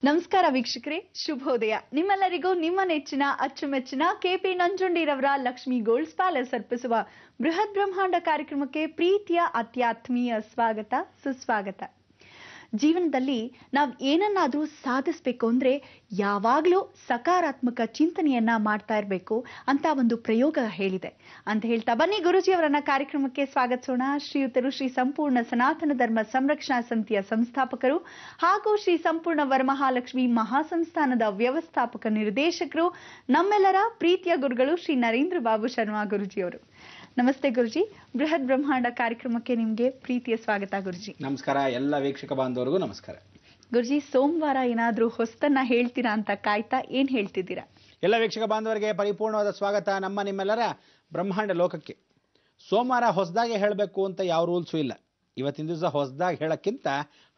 ನಮಸ್ಕಾರ ವೀಕ್ಷಕರೇ, ಶುಭೋದಯ. ನಿಮ್ಮೆಲ್ಲರಿಗೂ ನಿಮ್ಮ ನೆಚ್ಚಿನ ಅಚ್ಚುಮೆಚ್ಚಿನ ಕೆಪಿ ನಂಜುಂಡಿರವರ ಲಕ್ಷ್ಮಿ ಗೋಲ್ಡ್ಸ್ ಪ್ಯಾಲೇಸ್ ಅರ್ಪಿಸುವ ಬೃಹತ್ ಬ್ರಹ್ಮಾಂಡ ಕಾರ್ಯಕ್ರಮಕ್ಕೆ ಪ್ರೀತಿಯ ಅತ್ಯಾತ್ಮೀಯ ಸ್ವಾಗತ, ಸುಸ್ವಾಗತ. ಜೀವನದಲ್ಲಿ ನಾವು ಏನನ್ನಾದ್ರೂ ಸಾಧಿಸಬೇಕು ಅಂದ್ರೆ ಯಾವಾಗಲೂ ಸಕಾರಾತ್ಮಕ ಚಿಂತನೆಯನ್ನ ಮಾಡ್ತಾ ಇರಬೇಕು ಅಂತ ಒಂದು ಪ್ರಯೋಗ ಹೇಳಿದೆ ಅಂತ ಹೇಳ್ತಾ ಬನ್ನಿ ಗುರುಜಿಯವರನ್ನ ಕಾರ್ಯಕ್ರಮಕ್ಕೆ ಸ್ವಾಗತಿಸೋಣ. ಶ್ರೀಯುತರು ಶ್ರೀ ಸಂಪೂರ್ಣ ಸನಾತನ ಧರ್ಮ ಸಂರಕ್ಷಣಾ ಸಮಿತಿಯ ಸಂಸ್ಥಾಪಕರು ಹಾಗೂ ಶ್ರೀ ಸಂಪೂರ್ಣ ವರಮಹಾಲಕ್ಷ್ಮಿ ಮಹಾಸಂಸ್ಥಾನದ ವ್ಯವಸ್ಥಾಪಕ ನಿರ್ದೇಶಕರು, ನಮ್ಮೆಲ್ಲರ ಪ್ರೀತಿಯ ಗುರುಗಳು ಶ್ರೀ ನರೇಂದ್ರ ಬಾಬು ಶರ್ಮಾ ಗುರುಜಿಯವರು. ನಮಸ್ತೆ ಗುರುಜಿ, ಬೃಹತ್ ಬ್ರಹ್ಮಾಂಡ ಕಾರ್ಯಕ್ರಮಕ್ಕೆ ನಿಮ್ಗೆ ಪ್ರೀತಿಯ ಸ್ವಾಗತ ಗುರುಜಿ. ನಮಸ್ಕಾರ. ಎಲ್ಲ ವೀಕ್ಷಕ ಬಾಂಧವರಿಗೂ ನಮಸ್ಕಾರ. ಗುರುಜಿ, ಸೋಮವಾರ ಏನಾದ್ರೂ ಹೊಸ್ತನ್ನ ಹೇಳ್ತೀರಾ ಅಂತ ಕಾಯ್ತಾ ಏನ್ ಹೇಳ್ತಿದ್ದೀರಾ? ಎಲ್ಲ ವೀಕ್ಷಕ ಬಾಂಧವರಿಗೆ ಪರಿಪೂರ್ಣವಾದ ಸ್ವಾಗತ ನಿಮ್ಮೆಲ್ಲರ ಬ್ರಹ್ಮಾಂಡ ಲೋಕಕ್ಕೆ. ಸೋಮವಾರ ಹೊಸದಾಗಿ ಹೇಳಬೇಕು ಅಂತ ಯಾವ ರೂಲ್ಸು ಇಲ್ಲ. ಇವತ್ತಿನ ದಿವಸ ಹೊಸದಾಗಿ ಹೇಳಕ್ಕಿಂತ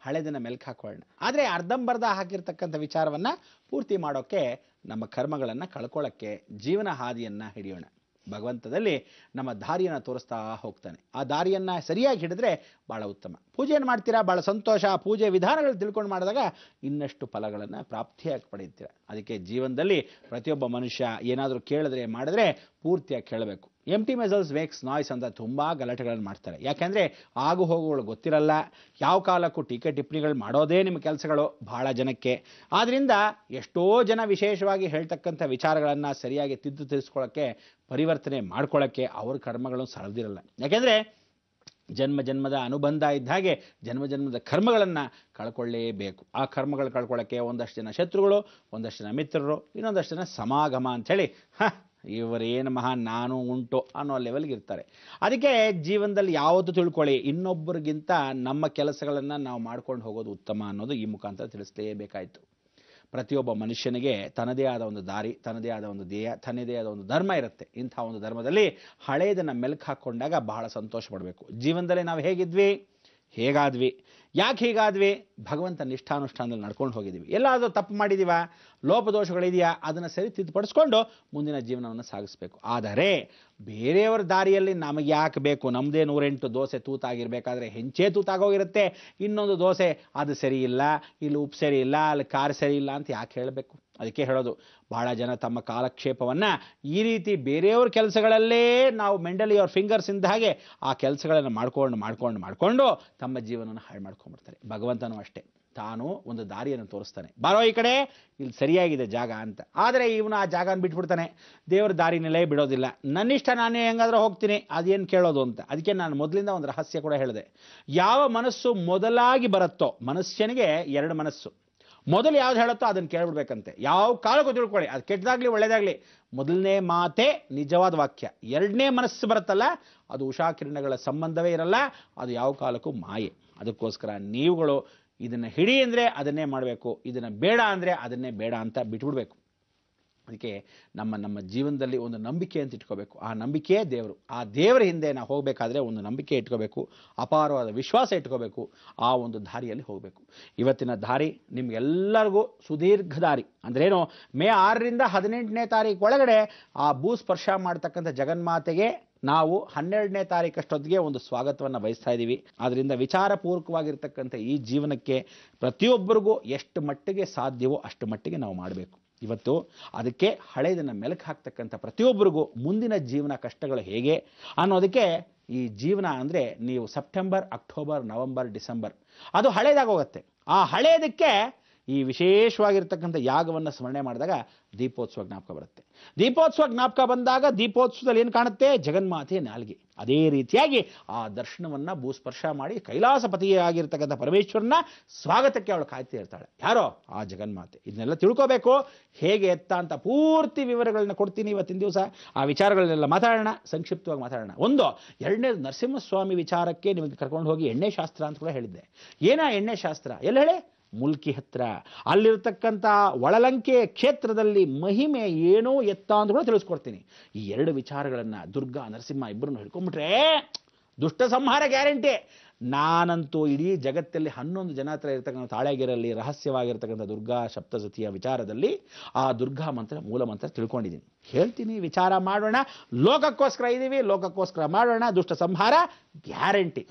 ಹಳೆದನ್ನ ಮೆಲ್ಕ್ ಹಾಕೊಳ್ಳೋಣ. ಆದರೆ ಅರ್ಧಂಬರ್ಧ ಹಾಕಿರ್ತಕ್ಕಂಥ ವಿಚಾರವನ್ನ ಪೂರ್ತಿ ಮಾಡೋಕ್ಕೆ, ನಮ್ಮ ಕರ್ಮಗಳನ್ನು ಕಳ್ಕೊಳ್ಳೋಕ್ಕೆ ಜೀವನ ಹಾದಿಯನ್ನ ಹಿಡಿಯೋಣ. ಭಗವಂತದಲ್ಲಿ ನಮ್ಮ ದಾರಿಯನ್ನು ತೋರಿಸ್ತಾ ಹೋಗ್ತಾನೆ. ಆ ದಾರಿಯನ್ನು ಸರಿಯಾಗಿ ಹಿಡಿದ್ರೆ ಭಾಳ ಉತ್ತಮ. ಪೂಜೆಯನ್ನು ಮಾಡ್ತೀರಾ, ಭಾಳ ಸಂತೋಷ. ಪೂಜೆ ವಿಧಾನಗಳು ತಿಳ್ಕೊಂಡು ಮಾಡಿದಾಗ ಇನ್ನಷ್ಟು ಫಲಗಳನ್ನು ಪ್ರಾಪ್ತಿಯಾಗಿ ಪಡೆಯುತ್ತೀರ. ಅದಕ್ಕೆ ಜೀವನದಲ್ಲಿ ಪ್ರತಿಯೊಬ್ಬ ಮನುಷ್ಯ ಏನಾದರೂ ಕೇಳಿದ್ರೆ ಮಾಡಿದ್ರೆ ಪೂರ್ತಿಯಾಗಿ ಕೇಳಬೇಕು. ಎಂಟಿ ಮೆಸಲ್ಸ್ ಮೇಕ್ಸ್ ನಾಯ್ಸ್ ಅಂತ ತುಂಬ ಗಲಾಟೆಗಳನ್ನು ಮಾಡ್ತಾರೆ. ಯಾಕೆಂದರೆ ಆಗು ಹೋಗುಗಳು ಗೊತ್ತಿರಲ್ಲ. ಯಾವ ಕಾಲಕ್ಕೂ ಟೀಕೆ ಟಿಪ್ಪಣಿಗಳು ಮಾಡೋದೇ ನಿಮ್ಮ ಕೆಲಸಗಳು ಭಾಳ ಜನಕ್ಕೆ. ಆದ್ದರಿಂದ ಎಷ್ಟೋ ಜನ ವಿಶೇಷವಾಗಿ ಹೇಳ್ತಕ್ಕಂಥ ವಿಚಾರಗಳನ್ನು ಸರಿಯಾಗಿ ತಿದ್ದುಕೊಳ್ಳೋಕ್ಕೆ, ಪರಿವರ್ತನೆ ಮಾಡ್ಕೊಳ್ಳೋಕ್ಕೆ ಅವ್ರ ಕರ್ಮಗಳನ್ನು ಸರಿದಿರಲ್ಲ. ಯಾಕೆಂದರೆ ಜನ್ಮ ಜನ್ಮದ ಅನುಬಂಧ ಇದ್ದ ಹಾಗೆ ಜನ್ಮ ಜನ್ಮದ ಕರ್ಮಗಳನ್ನು ಕಳ್ಕೊಳ್ಳೇಬೇಕು. ಆ ಕರ್ಮಗಳು ಕಳ್ಕೊಳ್ಳೋಕ್ಕೆ ಒಂದಷ್ಟು ಜನ ಶತ್ರುಗಳು, ಒಂದಷ್ಟು ಜನ ಮಿತ್ರರು, ಇನ್ನೊಂದಷ್ಟು ಜನ ಸಮಾಗಮ ಅಂಥೇಳಿ ಇವರೇನು ಮಹಾನ್ ನಾನು ಉಂಟು ಅನ್ನೋ ಲೆವೆಲ್ಗೆ ಇರ್ತಾರೆ. ಅದಕ್ಕೆ ಜೀವನದಲ್ಲಿ ಯಾವತ್ತೂ ತಿಳ್ಕೊಳ್ಳಿ, ಇನ್ನೊಬ್ಬರಿಗಿಂತ ನಮ್ಮ ಕೆಲಸಗಳನ್ನು ನಾವು ಮಾಡ್ಕೊಂಡು ಹೋಗೋದು ಉತ್ತಮ ಅನ್ನೋದು ಈ ಮುಖಾಂತರ ತಿಳಿಸಲೇಬೇಕಾಯಿತು. ಪ್ರತಿಯೊಬ್ಬ ಮನುಷ್ಯನಿಗೆ ತನ್ನದೇ ಆದ ಒಂದು ದಾರಿ, ತನ್ನದೇ ಆದ ಒಂದು ಧ್ಯೇಯ, ತನ್ನದೇ ಆದ ಒಂದು ಧರ್ಮ ಇರುತ್ತೆ. ಇಂಥ ಒಂದು ಧರ್ಮದಲ್ಲಿ ಹಳೆಯದನ್ನು ಮೆಲ್ಕು ಹಾಕ್ಕೊಂಡಾಗ ಬಹಳ ಸಂತೋಷ ಪಡಬೇಕು. ಜೀವನದಲ್ಲಿ ನಾವು ಹೇಗಿದ್ವಿ, ಹೇಗಾದ್ವಿ, ಯಾಕೆ ಹೀಗಾದ್ವಿ, ಭಗವಂತ ನಿಷ್ಠಾನುಷ್ಠಾನದಲ್ಲಿ ನಡ್ಕೊಂಡು ಹೋಗಿದ್ದೀವಿ. ಎಲ್ಲಾದರೂ ತಪ್ಪು ಮಾಡಿದೀವ, ಲೋಪದೋಷಗಳಿದೆಯಾ, ಅದನ್ನು ಸರಿ ತಿದ್ದುಪಡಿಸ್ಕೊಂಡು ಮುಂದಿನ ಜೀವನವನ್ನು ಸಾಗಿಸ್ಬೇಕು. ಆದರೆ ಬೇರೆಯವರ ದಾರಿಯಲ್ಲಿ ನಮಗೆ ಯಾಕೆ ಬೇಕು? ನಮ್ಮದೇ 108 ದೋಸೆ ತೂತಾಗಿರ್ಬೇಕಾದ್ರೆ ಹೆಂಚೇ ತೂತಾಗೋಗಿರುತ್ತೆ. ಇನ್ನೊಂದು ದೋಸೆ ಅದು ಸರಿ ಇಲ್ಲ, ಇಲ್ಲಿ ಉಪ್ಪು ಸರಿ ಇಲ್ಲ, ಅಲ್ಲಿ ಖಾರ ಸರಿ ಇಲ್ಲ ಅಂತ ಯಾಕೆ ಹೇಳಬೇಕು? ಅದಕ್ಕೆ ಹೇಳೋದು, ಬಹಳ ಜನ ತಮ್ಮ ಕಾಲಕ್ಷೇಪವನ್ನು ಈ ರೀತಿ ಬೇರೆಯವ್ರ ಕೆಲಸಗಳಲ್ಲೇ ನಾವು ಮೆಂಡಲಿ ಅವ್ರ ಫಿಂಗರ್ಸ್ ಇಂದ ಹಾಗೆ ಆ ಕೆಲಸಗಳನ್ನು ಮಾಡ್ಕೊಂಡು ತಮ್ಮ ಜೀವನವನ್ನು ಹಾಳು ಮಾಡ್ಕೊಂಡ್ಬಿಡ್ತಾರೆ. ಭಗವಂತನೂ ಅಷ್ಟೇ, ತಾನು ಒಂದು ದಾರಿಯನ್ನು ತೋರಿಸ್ತಾನೆ, ಬಾರೋ ಈ ಕಡೆ, ಇಲ್ಲಿ ಸರಿಯಾಗಿದೆ ಜಾಗ ಅಂತ. ಆದರೆ ಇವನು ಆ ಜಾಗನ ಬಿಟ್ಬಿಡ್ತಾನೆ, ದೇವ್ರ ದಾರಿನಲ್ಲೇ ಬಿಡೋದಿಲ್ಲ. ನನ್ನಿಷ್ಟ ನಾನೇ ಹೆಂಗಾದ್ರೂ ಹೋಗ್ತೀನಿ, ಅದೇನು ಕೇಳೋದು ಅಂತ. ಅದಕ್ಕೆ ನಾನು ಮೊದಲಿಂದ ಒಂದು ರಹಸ್ಯ ಕೂಡ ಹೇಳಿದೆ. ಯಾವ ಮನಸ್ಸು ಮೊದಲಾಗಿ ಬರುತ್ತೋ, ಮನುಷ್ಯನಿಗೆ 2 ಮನಸ್ಸು. ಮೊದಲು ಯಾವ್ದು ಹೇಳುತ್ತೋ ಅದನ್ನು ಕೇಳ್ಬಿಡ್ಬೇಕಂತೆ. ಯಾವ ಕಾಲಕ್ಕೂ ತಿಳ್ಕೊಳ್ಳಿ, ಅದು ಕೆಟ್ಟದಾಗ್ಲಿ ಒಳ್ಳೇದಾಗ್ಲಿ, ಮೊದಲನೇ ಮಾತೇ ನಿಜವಾದ ವಾಕ್ಯ. 2ನೇ ಮನಸ್ಸು ಬರುತ್ತಲ್ಲ, ಅದು ಉಷಾಕಿರಣಗಳ ಸಂಬಂಧವೇ ಇರಲ್ಲ, ಅದು ಯಾವ ಕಾಲಕ್ಕೂ ಮಾಯೆ. ಅದಕ್ಕೋಸ್ಕರ ನೀವುಗಳು ಇದನ್ನು ಹಿಡಿ ಅಂದರೆ ಅದನ್ನೇ ಮಾಡಬೇಕು, ಇದನ್ನು ಬೇಡ ಅಂದರೆ ಅದನ್ನೇ ಬೇಡ ಅಂತ ಬಿಟ್ಬಿಡ್ಬೇಕು. ಅದಕ್ಕೆ ನಮ್ಮ ಜೀವನದಲ್ಲಿ ಒಂದು ನಂಬಿಕೆ ಅಂತ ಇಟ್ಕೋಬೇಕು. ಆ ನಂಬಿಕೆಯೇ ದೇವರು. ಆ ದೇವರ ಹಿಂದೆ ನಾವು ಹೋಗಬೇಕಾದ್ರೆ ಒಂದು ನಂಬಿಕೆ ಇಟ್ಕೋಬೇಕು, ಅಪಾರವಾದ ವಿಶ್ವಾಸ ಇಟ್ಕೋಬೇಕು, ಆ ಒಂದು ದಾರಿಯಲ್ಲಿ ಹೋಗಬೇಕು. ಇವತ್ತಿನ ದಾರಿ ನಿಮ್ಗೆಲ್ಲರಿಗೂ ಸುದೀರ್ಘ ದಾರಿ. ಅಂದ್ರೇನು, ಮೇ 6ರಿಂದ 18ನೇ ತಾರೀಕು ಒಳಗಡೆ ಆ ಭೂಸ್ಪರ್ಶ ಮಾಡ್ತಕ್ಕಂಥ ಜಗನ್ಮಾತೆಗೆ ನಾವು 12ನೇ ತಾರೀಕಷ್ಟೊತ್ತಿಗೆ ಒಂದು ಸ್ವಾಗತವನ್ನು ಬಯಸ್ತಾ ಇದ್ದೀವಿ. ಆದ್ದರಿಂದ ವಿಚಾರಪೂರ್ವಕವಾಗಿರ್ತಕ್ಕಂಥ ಈ ಜೀವನಕ್ಕೆ ಪ್ರತಿಯೊಬ್ಬರಿಗೂ ಎಷ್ಟು ಮಟ್ಟಿಗೆ ಸಾಧ್ಯವೋ ಅಷ್ಟು ಮಟ್ಟಿಗೆ ನಾವು ಮಾಡಬೇಕು. ಇವತ್ತು ಅದಕ್ಕೆ ಹಳೆಯದನ್ನು ಮೆಲುಕು ಹಾಕ್ತಕ್ಕಂಥ ಪ್ರತಿಯೊಬ್ಬರಿಗೂ ಮುಂದಿನ ಜೀವನ ಕಷ್ಟಗಳು ಹೇಗೆ ಅನ್ನೋದಕ್ಕೆ, ಈ ಜೀವನ ಅಂದರೆ ನೀವು ಸೆಪ್ಟೆಂಬರ್, ಅಕ್ಟೋಬರ್, ನವೆಂಬರ್, ಡಿಸೆಂಬರ್ ಅದು ಹಳೇದಾಗೋಗುತ್ತೆ. ಆ ಹಳೇದಕ್ಕೆ ಈ ವಿಶೇಷವಾಗಿರ್ತಕ್ಕಂಥ ಯಾಗವನ್ನು ಸ್ಮರಣೆ ಮಾಡಿದಾಗ ದೀಪೋತ್ಸವ ಜ್ಞಾಪಕ ಬರುತ್ತೆ. ದೀಪೋತ್ಸವ ಜ್ಞಾಪಕ ಬಂದಾಗ ದೀಪೋತ್ಸವದಲ್ಲಿ ಏನು ಕಾಣುತ್ತೆ? ಜಗನ್ಮಾತೆಯ ನಾಲ್ಗೆ. ಅದೇ ರೀತಿಯಾಗಿ ಆ ದರ್ಶನವನ್ನು ಭೂಸ್ಪರ್ಶ ಮಾಡಿ ಕೈಲಾಸಪತಿಯಾಗಿರ್ತಕ್ಕಂಥ ಪರಮೇಶ್ವರನ ಸ್ವಾಗತಕ್ಕೆ ಅವಳು ಕಾಯ್ತಾ ಇರ್ತಾಳೆ. ಯಾರೋ? ಆ ಜಗನ್ಮಾತೆ. ಇದನ್ನೆಲ್ಲ ತಿಳ್ಕೋಬೇಕು. ಹೇಗೆ ಎತ್ತ ಅಂತ ಪೂರ್ತಿ ವಿವರಗಳನ್ನ ಕೊಡ್ತೀನಿ ಇವತ್ತಿನ ದಿವಸ. ಆ ವಿಚಾರಗಳನ್ನೆಲ್ಲ ಮಾತಾಡೋಣ, ಸಂಕ್ಷಿಪ್ತವಾಗಿ ಮಾತಾಡೋಣ. ಒಂದು, 2ನೇದು ನರಸಿಂಹಸ್ವಾಮಿ ವಿಚಾರಕ್ಕೆ ನಿಮಗೆ ಕರ್ಕೊಂಡು ಹೋಗಿ ಎಣ್ಣೆ ಶಾಸ್ತ್ರ ಅಂತ ಕೂಡ ಹೇಳಿದ್ದೆ. ಏನಾ ಎಣ್ಣೆ ಶಾಸ್ತ್ರ? ಎಲ್ಲ ಹೇಳಿ, ಮುಲ್ಕಿ ಹತ್ರ ಅಲ್ಲಿರ್ತಕ್ಕಂಥ ಒಳಲಂಕೆ ಕ್ಷೇತ್ರದಲ್ಲಿ ಮಹಿಮೆ ಏನೋ ಎತ್ತ ಅಂತ ಕೂಡ ತಿಳಿಸ್ಕೊಡ್ತೀನಿ. ಈ 2 ವಿಚಾರಗಳನ್ನು ದುರ್ಗಾ ನರಸಿಂಹ ಇಬ್ಬರನ್ನು ಹಿಡ್ಕೊಂಡ್ಬಿಟ್ರೆ ದುಷ್ಟ ಸಂಹಾರ ಗ್ಯಾರಂಟಿ. ನಾನಂತೂ ಇಡೀ ಜಗತ್ತಲ್ಲಿ 11 ಜನ ಹತ್ರ ಇರ್ತಕ್ಕಂಥ ತಾಳೆಗೆರಲ್ಲಿ ರಹಸ್ಯವಾಗಿರ್ತಕ್ಕಂಥ ದುರ್ಗಾ ಸಪ್ತಸತಿಯ ವಿಚಾರದಲ್ಲಿ ಆ ದುರ್ಗಾ ಮಂತ್ರ, ಮೂಲ ಮಂತ್ರ ತಿಳ್ಕೊಂಡಿದ್ದೀನಿ. ಹೇಳ್ತೀನಿ, ವಿಚಾರ ಮಾಡೋಣ. ಲೋಕಕ್ಕೋಸ್ಕರ ಇದ್ದೀವಿ, ಲೋಕಕ್ಕೋಸ್ಕರ ಮಾಡೋಣ. ದುಷ್ಟ ಸಂಹಾರ ಗ್ಯಾರಂಟಿ.